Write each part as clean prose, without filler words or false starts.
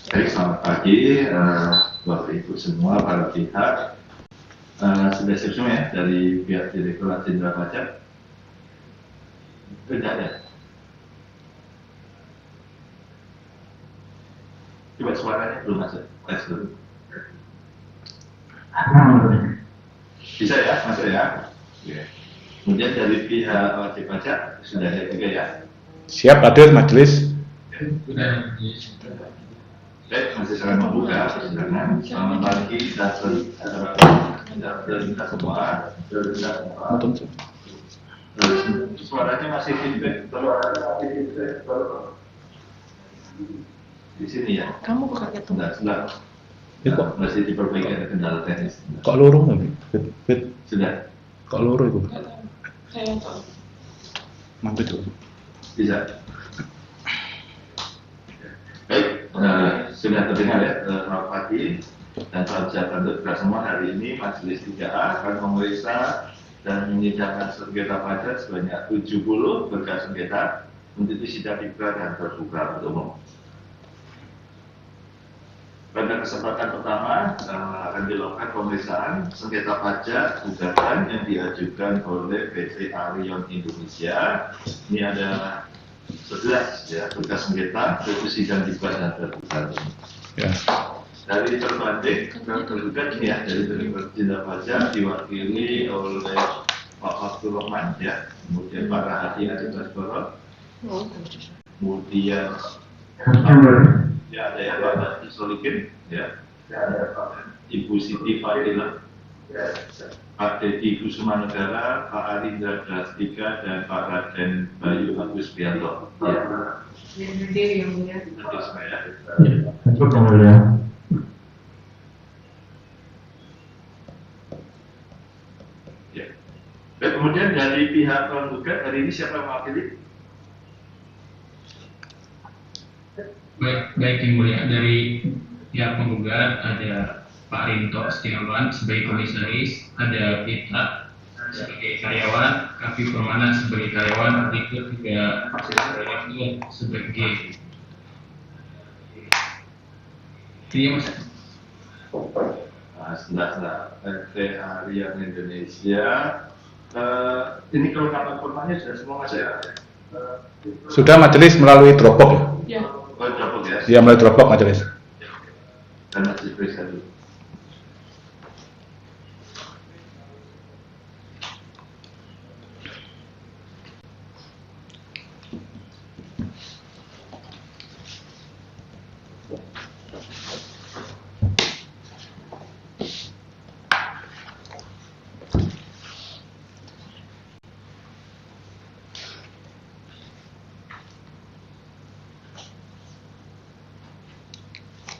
Baik, selamat pagi Bapak Ibu semua, para pihak. Sudah siap semua ya dari pihak Direktorat Jenderal Pajak? Tidak ya? Coba suaranya belum masuk, tes dulu. Bisa ya, masuk ya? Oke. Kemudian dari pihak wajib pajak sudah ada juga ya? Siap, hadir majelis. Baik, masih sangat membuka, silakan. Selamat pagi, kita semua. Suaranya masih feedback, di sini ya? Kamu buka itu? Sebentar. Masih diperbaiki, ada kendala teknis. Kok lurung nih? Sudah? Kok lurung itu? Saya tahu. Mampir dulu. Bisa? Baik, sudah terdengar ya, selamat pagi dan salam sejahtera untuk kita semua. Hari ini Majelis 3A akan memeriksa dan menyidangkan sengketa pajak sebanyak 70 berkas sengketa untuk sidang dibuka dan terbuka untuk umum. Pada kesempatan pertama akan dilakukan pemeriksaan sengketa pajak gugatan yang diajukan oleh PT Arion Indonesia. Ini ada 11 ya, berkas sengketa itu sidang dibuka dan terbuka. Ya. Dari terbanding tergugat ini ya, dari Direktorat Jenderal Pajak diwakili oleh Pak Abdul Rahman ya, kemudian Pak Rahadi Adibasboro, kemudian ya ada ya Pak Isolikin ya, Ibu Siti Fadilah, Pak Dedi Kusumanegara, Pak Arindra Drastika, dan Pak Raden Bayu Agus Bianto. Ya. Hadir yang mulia. Hadir semua ya. Ya. Dan kemudian dari pihak penggugat hari ini siapa yang mewakili? Baik yang mulia, dari pihak penggugat ada Pak Rinto Setiawan sebagai komisaris, ada Pita sebagai karyawan, Kavi Permana sebagai karyawan, berikut juga Direktur sebagai ini mas. Setelah PT Arion Indonesia, ini kelengkapan formalnya sudah semua mas ya? Sudah majelis melalui Dropbox Ya. ya? Oh, Dropbox ya? Iya, melalui Dropbox majelis. Dan masih periksa dulu.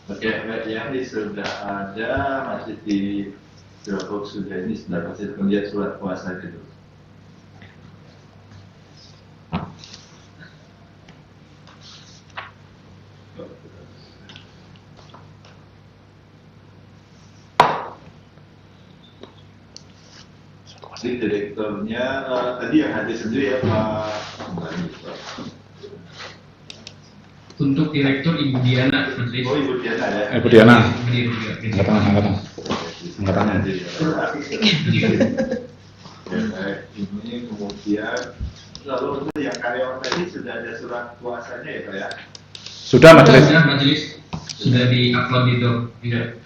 Oke, yang ini sudah ada, masih di Dropbox sudah ini sudah pasti melihat surat kuasa itu. Ini direkturnya tadi yang hadir sendiri ya Pak. Untuk Direktur Ibu Diana, majelis. Oh, Ibu Diana ya. Ibu Diana. Hadir juga. Angkatan. Hadir ya. Ini kemudian lalu untuk yang karyawan tadi sudah ada surat kuasanya ya Pak ya? Sudah majelis. Sudah majelis, sudah di-upload itu. Tidak.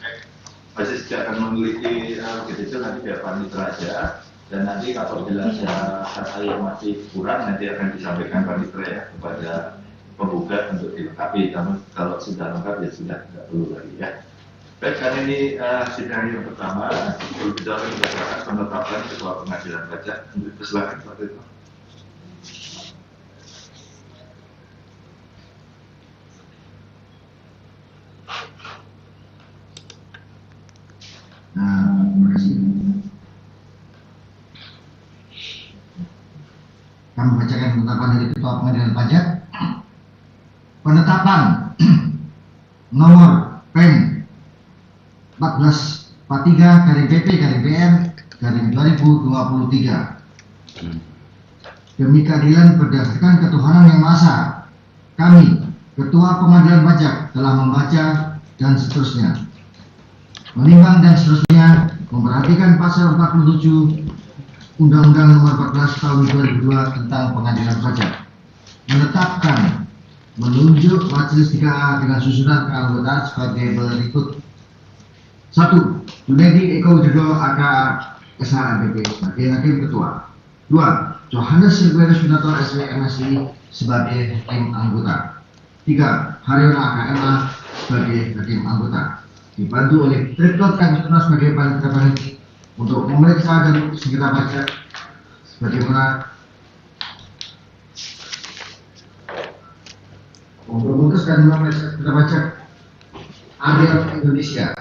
Masih sejak akan memiliki begitu nanti biar panitera aja. Dan nanti apabila ada hal yang masih kurang nanti akan disampaikan panitera ya kepada penggugat untuk dilengkapi. Namun kalau sudah lengkap ya sudah tidak perlu lagi ya. Baik, kali ini sidang yang pertama kita akan membicarakan penetapan ketua pengadilan pajak. Silakan Pak Tito. Terima kasih. Kami membacakan penetapan dari Ketua Pengadilan Pajak. Penetapan nomor PEN 14/3/BP/BN/2023 demi keadilan berdasarkan ketuhanan yang Maha Esa. Kami, Ketua Pengadilan Pajak, telah membaca, dan seterusnya. Menimbang dan seterusnya, memperhatikan pasal 47 Undang-Undang Nomor 14 Tahun 2002 tentang Pengadilan Pajak, menetapkan menunjuk Majelis 3A dengan susunan keanggotaan sebagai berikut. 1. Junedi Eko Widodo aka SHMPP sebagai Hakim Ketua. 2. Johannes Silvianus Winoto SW MSI sebagai Hakim Anggota. 3. Haryono AKMA sebagai Hakim Anggota. Dibantu oleh Direktur Kantor sebagai panitia panitia untuk memeriksa dan sengketa pajak sebagaimana memutuskan memeriksa sengketa pajak Adil Indonesia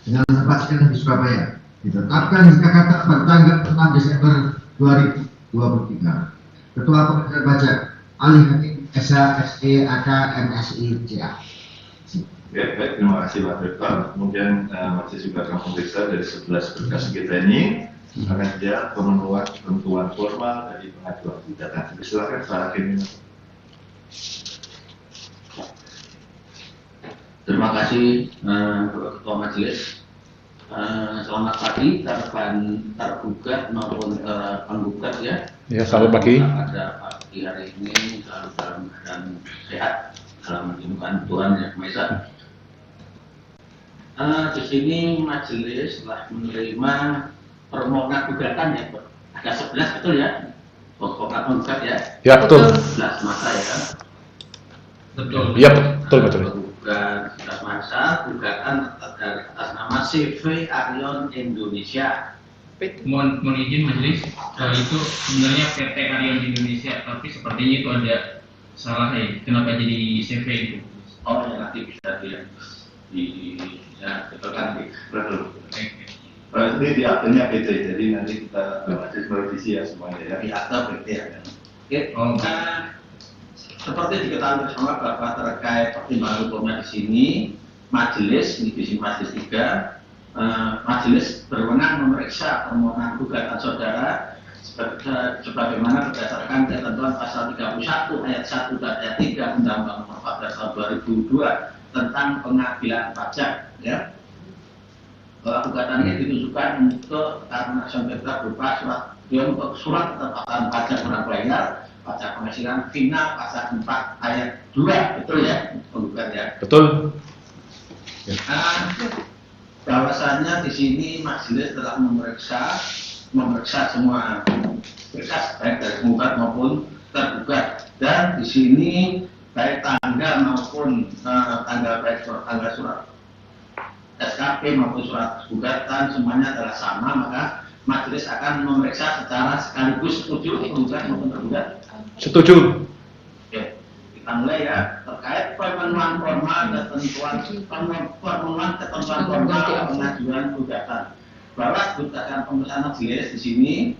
dengan tempatnya di Surabaya, ditetapkan di Jakarta pada tanggal 6 Desember 2023. Ketua Pengadilan Pajak Ali Hakim SH SE AK MSI CA. Ya, baik, terima kasih Pak Direktur. Kemudian masih juga akan memeriksa dari 11 berkas kita ini akan ada pemenuhan ketentuan formal dari pengajuan gugatan. Silakan Pak Hakim. Terima kasih Ketua Majelis. Selamat pagi rekan tergugat maupun penggugat ya. Ya, selamat pagi. Pada pagi hari ini selalu dalam keadaan sehat dalam lindungan Tuhan Yang Maha Esa. Di sini majelis telah menerima permohonan gugatan ya, ada 11 betul ya, pokoknya penggugat ya. Ya, betul. 11 masa ya. Betul. Ya, betul majelis. Bukan 11 masa, gugatan atas nama CV Arion Indonesia. Mohon izin majelis, itu sebenarnya PT Arion Indonesia, tapi sepertinya itu ada salah ya. Kenapa jadi CV itu? Oh ya, nanti bisa betulkan. Betul. Ini di aktenya PT, jadi nanti kita masih merevisi ya semuanya ya. Di akta PT ya. Oke. Oh. Seperti diketahui bersama bahwa terkait pertimbangan hukumnya di sini, majelis di sini majelis 3, majelis berwenang memeriksa permohonan gugatan saudara sebagaimana berdasarkan ketentuan pasal 31 ayat 1 dan ayat 3 Undang-Undang Nomor 14 Tahun 2002 tentang pengadilan pajak ya. Gugatan ini ditujukan untuk karena sengketa berupa surat ketetapan pajak orang bayar, pajak penghasilan final pasal 4 ayat 2, betul ya penggugat ya. Betul. Bahwasannya di sini majelis telah memeriksa semua berkas baik dari penggugat maupun tergugat, dan di sini baik tanggal maupun tanggal surat SKP maupun surat gugatan semuanya adalah sama, maka majelis akan memeriksa secara sekaligus. Setuju penggugat maupun tergugat? Setuju. Oke, kita mulai ya. Terkait pemenuhan formal ketentuan formal pengajuan gugatan, bahwa gugatan pemeriksaan majelis di sini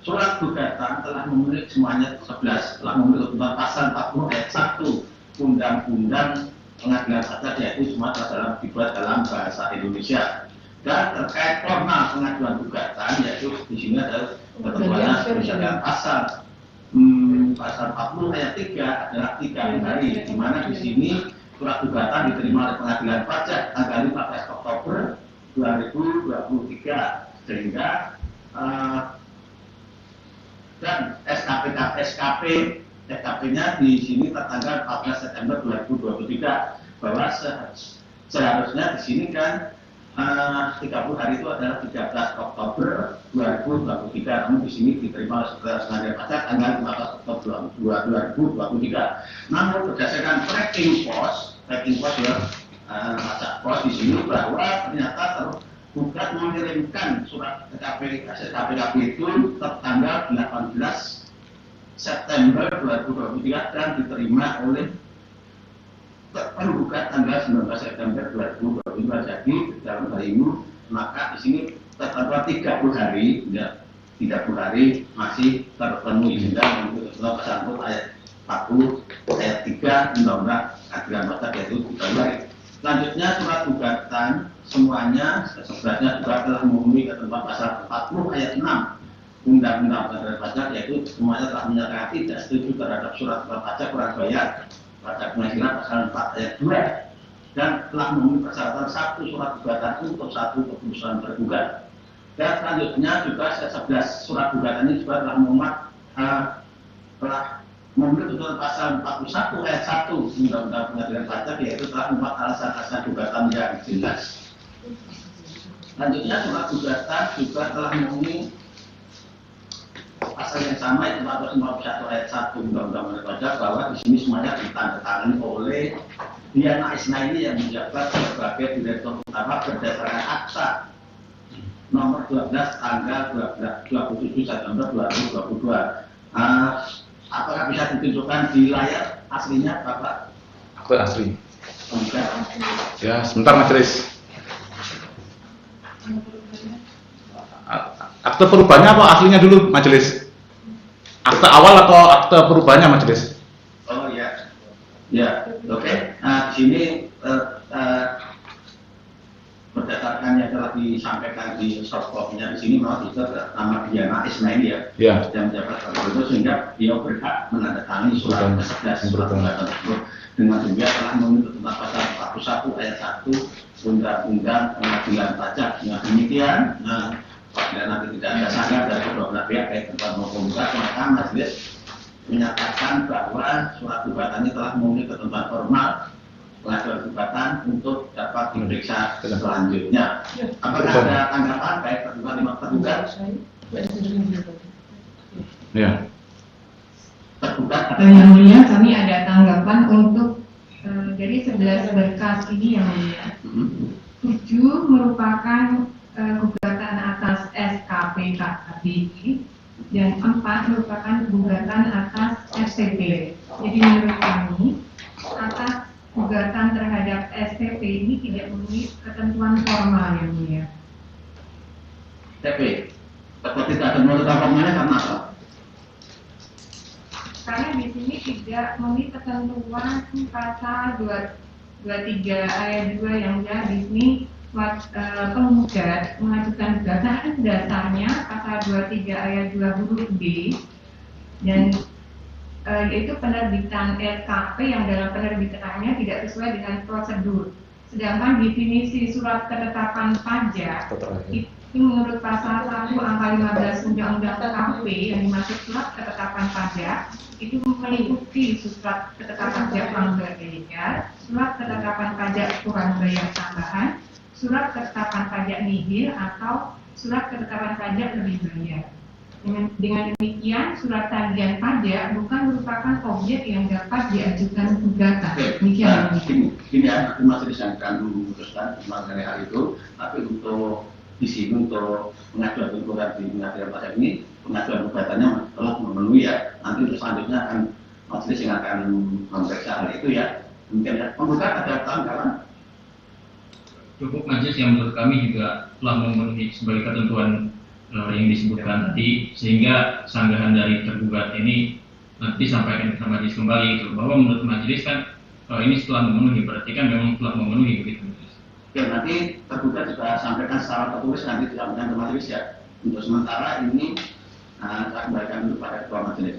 surat gugatan telah memenuhi semuanya 11, telah memenuhi ketentuan pasal 40 ayat 1 Undang-Undang Pengadilan Pajak, yaitu semua dibuat dalam bahasa Indonesia. Dan terkait formal pengajuan gugatan, yaitu di sini adalah ketentuannya berdasarkan pasal 40 ayat 3 adalah 3 hari, di mana di sini surat gugatan diterima oleh Pengadilan Pajak tanggal 15 Oktober 2023, sehingga dan SKP-nya di sini tertanggal 14 September 2023, bahwa seharusnya di sini kan 30 hari itu adalah 13 Oktober 2023, namun di sini diterima oleh Saudara Pengadilan Pajak tanggal 15 Oktober 2023. Namun berdasarkan tracking post ya, pajak pos di sini, bahwa ternyata tergugat mengirimkan surat SKP itu tertanggal 18 September 2023 dan diterima oleh penggugat tanggal 19 September 2022. Jadi dalam hal ini maka di sini terdapat 30 hari, ya, 30 hari masih terpenuhi, sehingga menurut pasal ayat 40 ayat 3 Undang-Undang Pengadilan Pajak, yaitu 30 hari. Selanjutnya surat gugatan semuanya sebenarnya juga telah memenuhi ketentuan pasal 40 ayat 6 Undang-Undang Pengadilan Pajak, yaitu semuanya telah menyatakan tidak setuju terhadap surat pajak orang bayar, pajak penghasilan pasal 4 ayat 2 dan telah memenuhi persyaratan satu surat gugatan untuk satu keputusan tergugat. Dan selanjutnya juga 11 surat gugatan ini juga telah memenuhi tuntutan pasal 41 ayat 1 Undang-Undang Pengadilan Pajak, yaitu telah memuat alasan-alasan gugatan yang jelas. Selanjutnya surat gugatan juga telah memenuhi pasal yang sama, yaitu 451 ayat 1 Undang-Undang Pengadilan Pajak, bahwa di sini semuanya ditandatangani oleh Diana Isnaini yang menjabat sebagai Direktur Utama berdasarkan akta nomor 12 tanggal 27 September 2022. Apakah bisa ditunjukkan di layar aslinya, Bapak? Akte asli. Enggak. Ya, sebentar majelis. Akte perubahannya apa aslinya dulu majelis? Akte awal atau akte perubahannya majelis? Oh ya, ya, oke. Nah, di sini berdasarkan yang telah disampaikan di soft copy-nya di sini, memang itu nama Diana Isnaini ya, Ya. yang menjabat sebagai itu, sehingga dia berhak menandatangani surat ke-11 surat gugatan tersebut. Dengan demikian telah memenuhi tentang pasal 41 ayat 1 Undang-Undang Pengadilan Pajak. Dengan demikian, apabila nanti tidak ada sanggahan dari kedua belah pihak baik tentang maupun bukan, maka majelis menyatakan bahwa surat gugatan ini telah memenuhi ketentuan formal pengajuan gugatan untuk dapat diperiksa selanjutnya. Apakah ada tanggapan baik tergugat lima tergugat? Ya. Tergugat Yang mulia, kami ada tanggapan untuk dari 11 berkas ini yang mulia. 7 merupakan gugatan atas SKP KBI dan 4 merupakan gugatan atas STP. Jadi menurut kami atas gugatan terhadap STP ini tidak memenuhi ketentuan formal yang mulia. TP, tidak ada menurut formalnya karena apa? Karena di sini tidak memenuhi ketentuan pasal 23 ayat 2 yang jelas di sini penggugat mengajukan gugatan dasarnya pasal 23 ayat 2 huruf B dan yaitu penerbitan SKP yang dalam penerbitannya tidak sesuai dengan prosedur. Sedangkan definisi surat ketetapan pajak itu menurut pasal 1 angka 15 Undang-Undang PKP yang dimaksud surat ketetapan pajak itu meliputi surat ketetapan pajak pelanggar ilegal, surat ketetapan pajak kurang bayar tambahan, surat ketetapan pajak nihil atau surat ketetapan pajak lebih bayar. Dengan demikian, surat tagihan pajak bukan merupakan objek yang dapat diajukan gugatan. Demikian. Ini ya, aku masih disangkakan memutuskan mengenai hal itu, tapi untuk di sini untuk pengajuan gugatan di pengadilan pajak ini, pengajuan gugatannya telah memenuhi ya. Nanti untuk selanjutnya akan majelis yang akan memeriksa hal itu ya. Mungkin ya, penggugat ada tanggapan? Cukup majelis yang menurut kami juga telah memenuhi sebagai ketentuan yang disebutkan tadi, sehingga sanggahan dari tergugat ini nanti sampaikan ke majelis kembali itu, bahwa menurut majelis kan ini setelah memenuhi, berarti kan memang telah memenuhi begitu. Ya, nanti tergugat juga sampaikan secara tertulis nanti disampaikan ke majelis ya. Untuk sementara ini saya kembalikan kepada ketua majelis.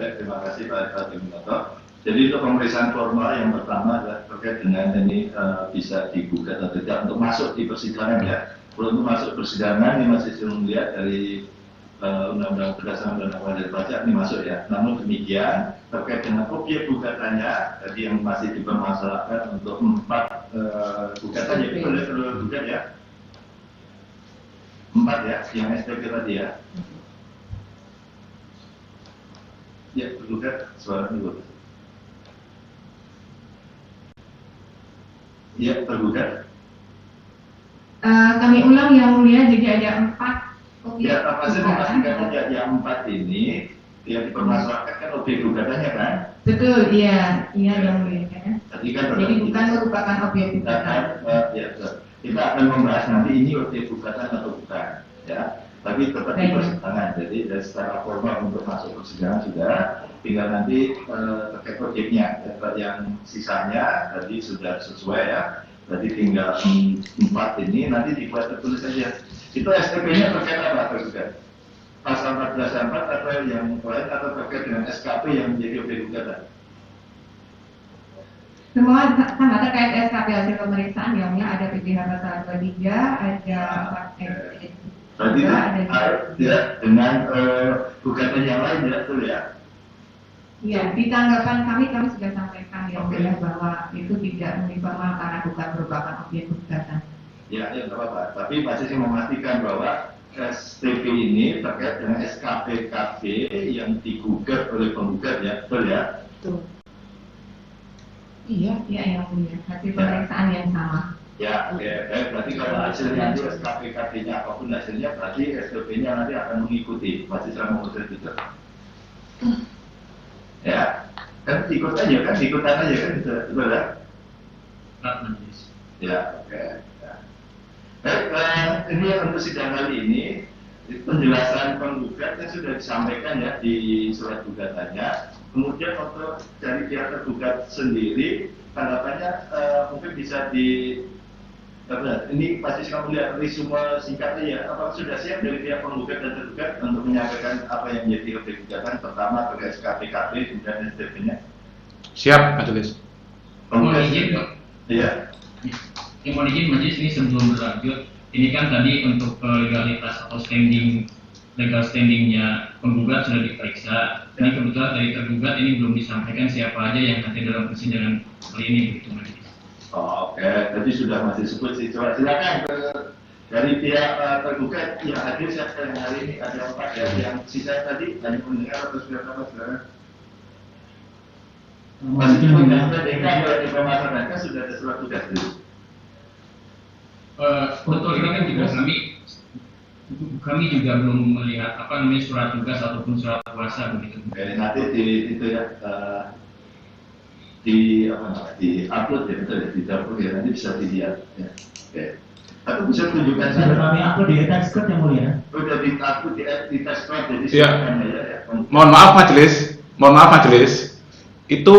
Terima kasih Pak Administrator. Jadi untuk pemeriksaan formal yang pertama adalah terkait dengan ini bisa digugat atau tidak untuk masuk di persidangan ya. Untuk masuk persidangan ini masih belum melihat dari Undang-Undang berdasarkan Undang-Undang Pengadilan Pajak ini masuk ya. Namun demikian terkait dengan objek gugatannya tadi yang masih dipermasalahkan untuk 4 gugatan ya, itu boleh gugat ya. 4 ya, yang SPP tadi ya. Ya, tergugat suara dulu. Ya, tergugat. Kami ulang yang mulia, jadi ada 4 objek Ya, Pak Pasir gugatan. memastikan yang 4 ini yang dipermasalahkan kan objek gugatannya kan? Betul, iya yang mulia kan. Jadi bukan merupakan objek gugatan. Ya, betul. Kita akan membahas nanti ini objek gugatan atau bukan, ya. Tapi tetap di persidangan. Jadi dari secara formal untuk masuk persidangan sudah, tinggal nanti terkait objeknya. Yang sisanya tadi sudah sesuai ya. Tadi tinggal 4 ini nanti dibuat tertulis saja. Itu STP-nya terkait apa juga? Pasal 14 atau yang lain atau terkait dengan SKP yang menjadi objek gugatan? Semua sama terkait SKP hasil pemeriksaan, yang ada PDH pasal 23, ada 4 Berarti tidak dengan gugatan yang lain ya, betul ya? Iya, di tanggapan kami sudah sampaikan yang mulia bahwa itu tidak uniformal karena bukan merupakan objek gugatan. Ya, ya nggak apa-apa. Tapi masih saya memastikan bahwa STP ini terkait dengan SKPKB yang digugat oleh penggugat ya, betul ya? Betul. Iya, yang mulia. Hasil pemeriksaan yang sama. Ya, oke. Berarti kalau hasilnya nanti SKPKB-nya apapun hasilnya, berarti STP-nya nanti akan mengikuti. Masih saya mengutip itu. Ya, kan ikutan aja kan betul ya? Pak Majelis. Ya, oke. Ya. Baik, ini untuk sidang kali ini penjelasan penggugat yang sudah disampaikan ya di surat gugatannya. Kemudian untuk dari pihak tergugat sendiri, tanggapannya mungkin bisa ini pasti kamu lihat resume singkatnya ya. Apakah sudah siap dari pihak penggugat dan tergugat untuk menyampaikan apa yang menjadi objek gugatan pertama terkait SKPKB kemudian STP-nya? Siap, Majelis. Mohon izin, Pak. Iya. Mohon izin Majelis, ini sebelum berlanjut, ini kan tadi untuk legalitas atau legal standingnya penggugat sudah diperiksa. Ini kebetulan dari tergugat ini belum disampaikan siapa aja yang nanti dalam persidangan kali ini, begitu Majelis. Oh, oke. Jadi sudah masih sebut sih. Coba silakan dari pihak tergugat yang hadir siapa yang hari ini ada 4 ya. Yang sisa tadi hanya mendengar atau sudah apa saudara? Masih mendengar di pemasaran sudah ada surat tugas dulu. Betul, ini kan juga kami juga belum melihat surat tugas ataupun surat kuasa begitu. Oke, nanti di upload ya, betul ya, di dapur ya, nanti bisa dilihat ya. Oke. Tapi bisa tunjukkan Sudah kami upload di Textcode yang mulia. Udah di upload di Textcode jadi Ya. ya. Mohon maaf Majelis, itu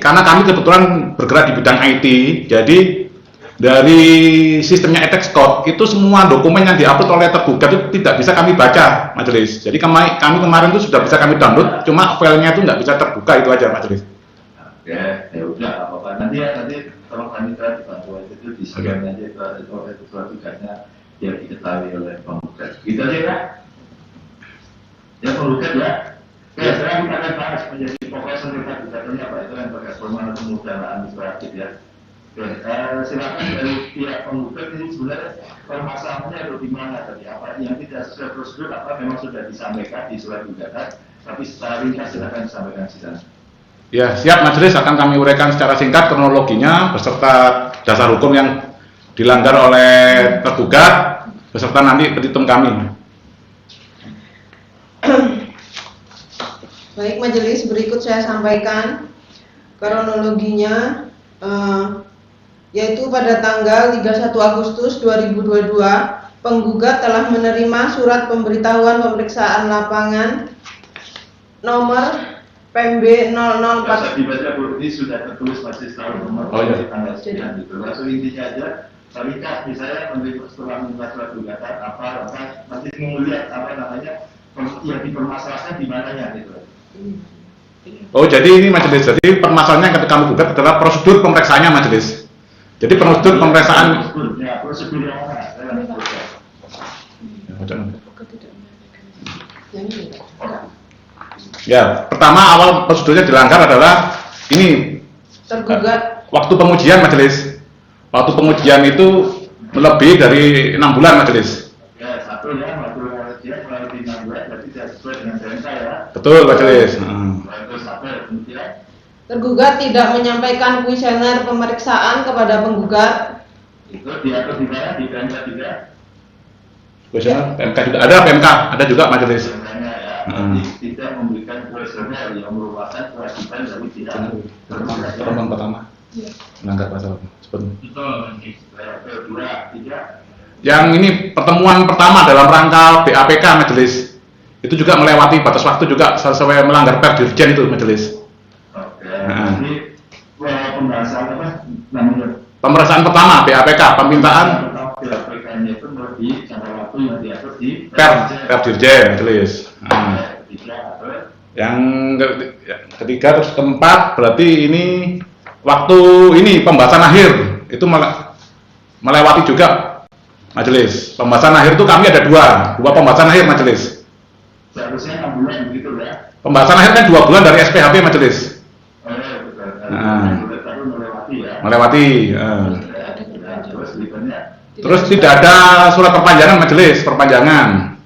karena kami kebetulan bergerak di bidang IT, jadi dari sistemnya Textcode itu semua dokumen yang diupload oleh tergugat itu tidak bisa kami baca, Majelis. Jadi kami kemarin itu sudah bisa kami download, cuma filenya itu nggak bisa terbuka, itu aja, Majelis. Oke, ya udah apa-apa. Nanti tolong Panitra dibantu aja itu di-scan aja itu surat tugasnya biar diketahui oleh penggugat. Gitu aja ya. Ya penggugat ya. Oke, sekarang kita akan bahas menjadi pokok sengketa gugatannya Pak, itu yang terkait formal kemudahan administratif ya. Oke, silakan dari pihak penggugat ini sebenarnya permasalahannya ada di mana tadi? Apa yang tidak sesuai prosedur apa memang sudah disampaikan di surat gugatan, tapi secara ringkas silakan disampaikan di sana. Ya, siap Majelis, akan kami uraikan secara singkat kronologinya beserta dasar hukum yang dilanggar oleh tergugat beserta nanti petitum kami. Baik Majelis, berikut saya sampaikan kronologinya, yaitu pada tanggal 31 Agustus 2022 penggugat telah menerima surat pemberitahuan pemeriksaan lapangan nomor PMB 004. Bisa dibaca Bu, ini sudah tertulis masih tahu nomor tanggal sekian gitu. Langsung intinya aja, ringkas misalnya setelah menerima surat gugatan apa nanti melihat yang dipermasalahkan di mananya gitu. Oh, jadi ini Majelis, jadi permasalahannya ketika kami gugat adalah prosedur pemeriksaannya, Majelis. Jadi prosedur pemeriksaan. Ya, prosedur yang mana? Ya, pertama awal prosedurnya dilanggar adalah ini Tergugat waktu pengujian Majelis. Waktu pengujian itu lebih dari 6 bulan Majelis. Ya, satu ya, waktu pengujian melalui 6 bulan berarti tidak sesuai dengan PMK ya. Betul Majelis. Terus apa kemudian? tergugat tidak menyampaikan kuesioner pemeriksaan kepada penggugat. Itu diatur di mana? Di PMK juga. Kuesioner PMK juga ada juga Majelis. Sebenarnya ya, tidak memberikan kuesioner yang merupakan kewajiban dari pihak Pertemuan pertama melanggar pasal seperti Betul. kedua, tiga. yang ini pertemuan pertama dalam rangka BAPK Majelis itu juga melewati batas waktu juga sesuai melanggar Perdirjen itu Majelis. Oke, jadi pembahasan apa namanya? Pemeriksaan pertama BAPK pemintaan BAPK-nya itu melebihi jangka waktu yang diatur di Perdirjen Majelis. Tiga atau Yang ketiga terus keempat berarti ini waktu ini pembahasan akhir itu melewati juga majelis. Pembahasan akhir itu kami ada dua pembahasan akhir majelis. Seharusnya 6 bulan begitu ya. Pembahasan akhir kan 2 bulan dari SPHP majelis. Oh ya, betul. Tapi melewati ya. Melewati. Terus berikutnya. Terus tidak ada surat perpanjangan majelis, perpanjangan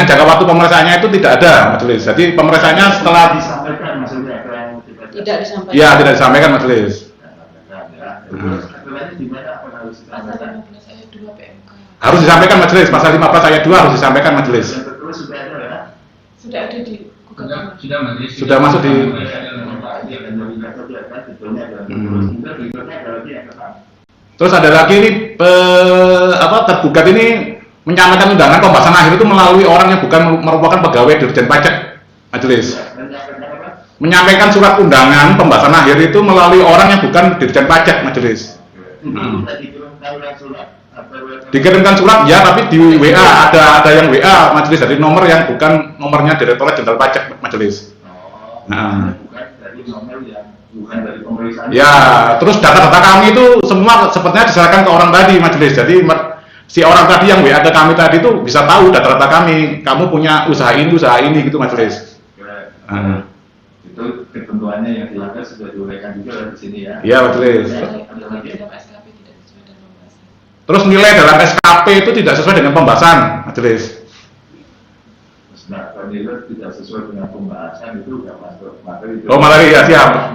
jangka waktu pemeriksaannya itu tidak ada majelis. Jadi pemeriksaannya setelah disampaikan maksudnya Tidak disampaikan. ya tidak disampaikan majelis. Terus aturannya di mana apa harus disampaikan? Harus disampaikan majelis, pasal 15 ayat 2 harus disampaikan majelis. Yang tertulis sudah ada ya. Sudah ada di Sudah majelis. Sudah masuk di Terus ada lagi ini tergugat ini menyampaikan undangan pembahasan akhir itu melalui orang yang bukan merupakan pegawai Dirjen Pajak majelis. Menyampaikan surat undangan pembahasan akhir itu melalui orang yang bukan Dirjen Pajak majelis. Dikirimkan surat ya, tapi di WA ada yang WA majelis dari nomor yang bukan nomornya Direktorat Jenderal Pajak majelis. Bukan dari pemeriksaan. Ya, terus data-data kami itu semua sepertinya diserahkan ke orang tadi majelis. Jadi si orang tadi yang WA ke kami tadi itu bisa tahu data-data kami. Kamu punya usaha ini gitu majelis. Itu ketentuannya yang dilanggar sudah diuraikan juga di sini ya. Iya majelis. Terus nilai dalam SKP itu tidak sesuai dengan pembahasan majelis. Nah, kalau nilai tidak sesuai dengan pembahasan itu nggak masuk materi. Oh materi ya siap.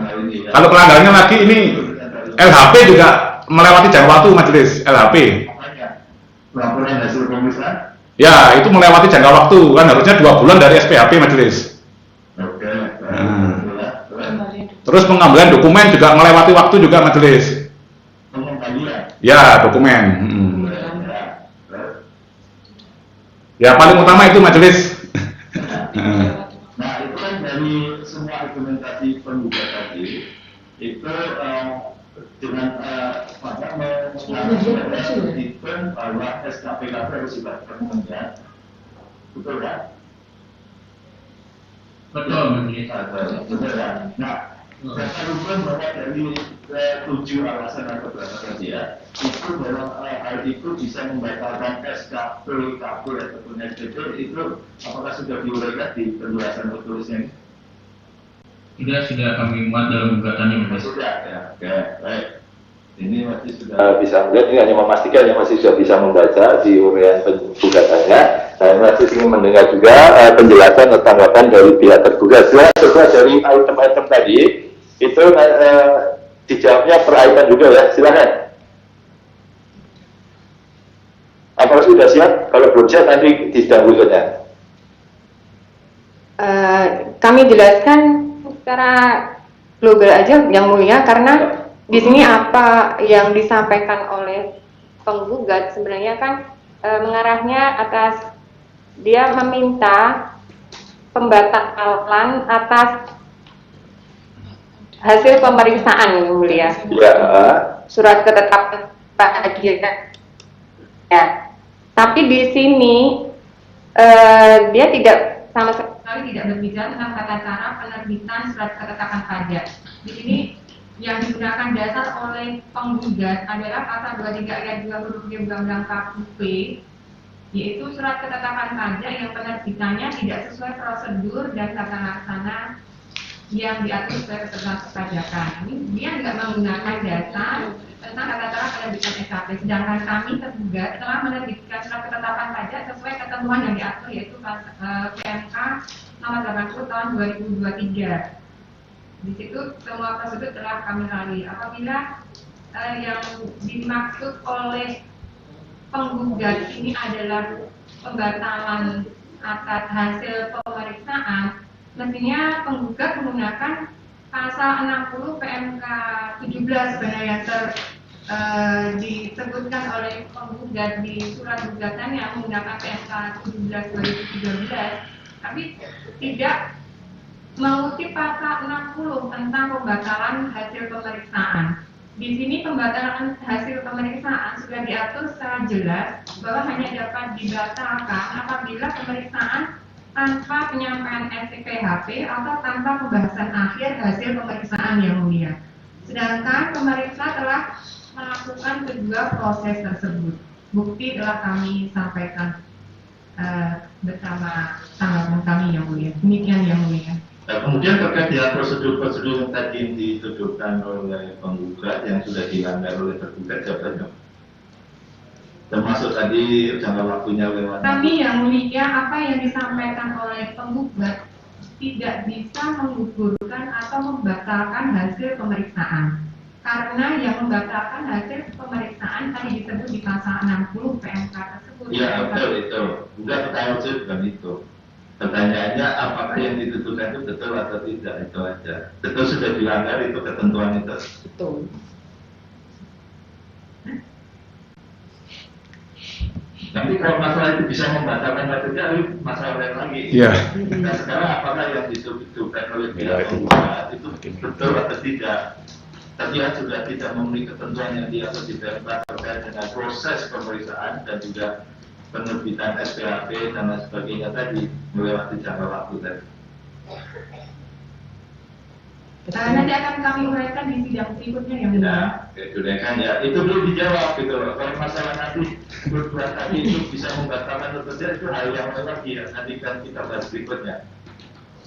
Kalau pelanggarannya lagi ini LHP juga melewati jangka waktu majelis LHP. Laporan hasil pemeriksaan? Ya itu melewati jangka waktu kan harusnya 2 bulan dari SPHP majelis. Oke. Terus pengembalian dokumen juga melewati waktu juga majelis. Pengembalian? Ya dokumen. Ya paling utama itu majelis. Nah itu kan dari semua argumentasi penggugat tadi itu dengan mengatakan bahwa SKPKP harus dilakukan ya, betul kan? Betul majelis. Betul kan? Nah dasar hukum bahwa dari 7 alasan atau berapa tadi ya, itu dalam hal itu bisa membatalkan SKP, KP ataupun SPP itu apakah sudah diuraikan di penjelasan tertulisnya ini? Sudah kami muat dalam gugatannya majelis. Sudah ya, oke, baik. Ini masih sudah bisa melihat, ini hanya memastikan ya masih sudah bisa membaca di uraian gugatannya. Saya masih ingin mendengar juga penjelasan atau tanggapan dari pihak tergugat. Sesuai dari item-item tadi itu dijawabnya per item juga ya, silakan. Apakah sudah siap? Kalau belum siap nanti di sidang berikutnya. Kami jelaskan secara global aja yang mulia, karena di sini apa yang disampaikan oleh penggugat sebenarnya kan mengarahnya atas dia meminta pembatalan atas hasil pemeriksaan yang mulia. Ya. Surat ketetapan pajak. Ya. Tapi di sini dia tidak sama sekali tidak berbicara tentang tata cara penerbitan surat ketetapan pajak. Di sini yang digunakan dasar oleh penggugat adalah pasal 23 ayat 2 huruf D Undang-Undang KUP, yaitu surat ketetapan pajak yang penerbitannya tidak sesuai prosedur dan tata laksana yang diatur sesuai ketentuan perpajakan. Ini dia tidak menggunakan dasar tentang tata cara penerbitan SKP, sedangkan kami tergugat telah menerbitkan surat ketetapan pajak sesuai ketentuan yang diatur, yaitu PMK nomor 80 tahun 2023. Di situ semua prosedur telah kami lalui. Apabila yang dimaksud oleh penggugat ini adalah pembatalan atas hasil pemeriksaan, mestinya penggugat menggunakan pasal 60 PMK 17 sebenarnya yang disebutkan oleh penggugat di surat gugatannya menggunakan PMK 17 2013, tapi tidak mengutip pasal 60 tentang pembatalan hasil pemeriksaan. Di sini pembatalan hasil pemeriksaan sudah diatur secara jelas bahwa hanya dapat dibatalkan apabila pemeriksaan tanpa penyampaian SPHP atau tanpa pembahasan akhir hasil pemeriksaan yang mulia. Sedangkan pemeriksa telah melakukan kedua proses tersebut. Bukti telah kami sampaikan bersama tanggapan kami yang mulia. Demikian yang mulia. Nah, kemudian terkait dengan prosedur-prosedur yang tadi dituduhkan oleh penggugat yang sudah dilanggar oleh tergugat, jawabannya termasuk tadi jangka waktunya lewat. Kami yang mulia, apa yang disampaikan oleh penggugat tidak bisa menggugurkan atau membatalkan hasil pemeriksaan. Karena yang membatalkan hasil pemeriksaan tadi disebut di pasal 60 PMK tersebut. Iya, betul itu. Bukan pertanyaan saya bukan itu. Pertanyaannya apakah yang dituduhkan itu betul atau tidak, itu aja. Betul sudah dilanggar itu ketentuan itu. Betul. Nanti kalau masalah itu bisa membatalkan atau tidak, itu masalah lain lagi. Iya. Nah sekarang apakah yang dituduhkan oleh pihak penggugat itu betul atau tidak? Terlihat sudah tidak memenuhi ketentuan yang diatur di PMK terkait dengan proses pemeriksaan dan juga penerbitan SPHP dan lain sebagainya tadi melewati jangka waktu tadi. Nanti akan kami uraikan di sidang berikutnya yang mulia. Ya, sudah kan ya. Itu belum dijawab gitu loh. Kalau masalah nanti berbuat tadi itu bisa membatalkan atau tidak itu hal yang lain lagi ya. Nanti kan kita bahas berikutnya.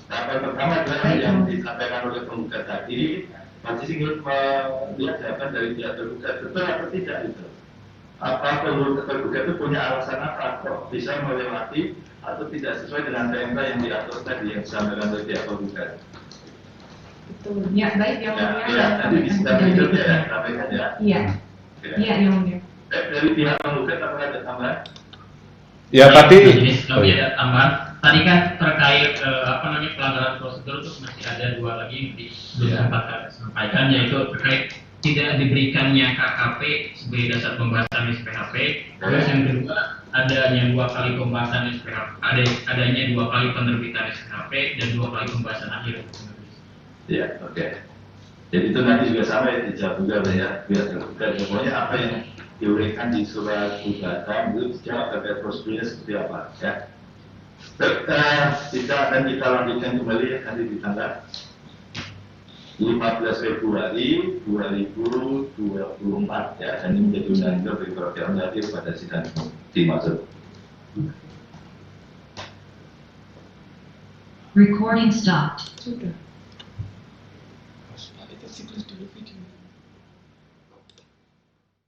Nah, yang pertama adalah yang disampaikan oleh penggugat tadi. Masih ingin melihat jawaban dari pihak tergugat betul atau tidak itu. Apa tergugat itu punya alasan apa kok bisa melewati atau tidak sesuai dengan PMK yang diatur tadi yang disampaikan oleh pihak tergugat. Betul. Ya, baik yang mulia. Ya, nanti di sidang berikutnya ya, sampaikan ya. Iya. Iya, yang mulia. Dari pihak penggugat apakah ada tambahan? Ya tadi. Kami ada tambahan. Tadi kan terkait pelanggaran prosedur itu masih ada dua lagi yang belum sempat kami sampaikan, yaitu terkait tidak diberikannya KKP sebagai dasar pembahasan SPHP. Terus yang kedua adanya dua kali pembahasan SPHP, adanya dua kali penerbitan SPHP dan dua kali pembahasan akhir. Ya, oke. Jadi itu nanti juga sama ya dijawab juga ya, biar terbuka. Pokoknya apa yang diuraikan di surat gugatan itu dijawab terkait prosedurnya seperti apa ya. Kita akan kita lanjutkan kembali ya nanti di tanggal 15 Februari 2024 ya, dan ini menjadi undang-undang bagi perwakilan hadir pada sidang dimaksud. Recording stopped. Sudah.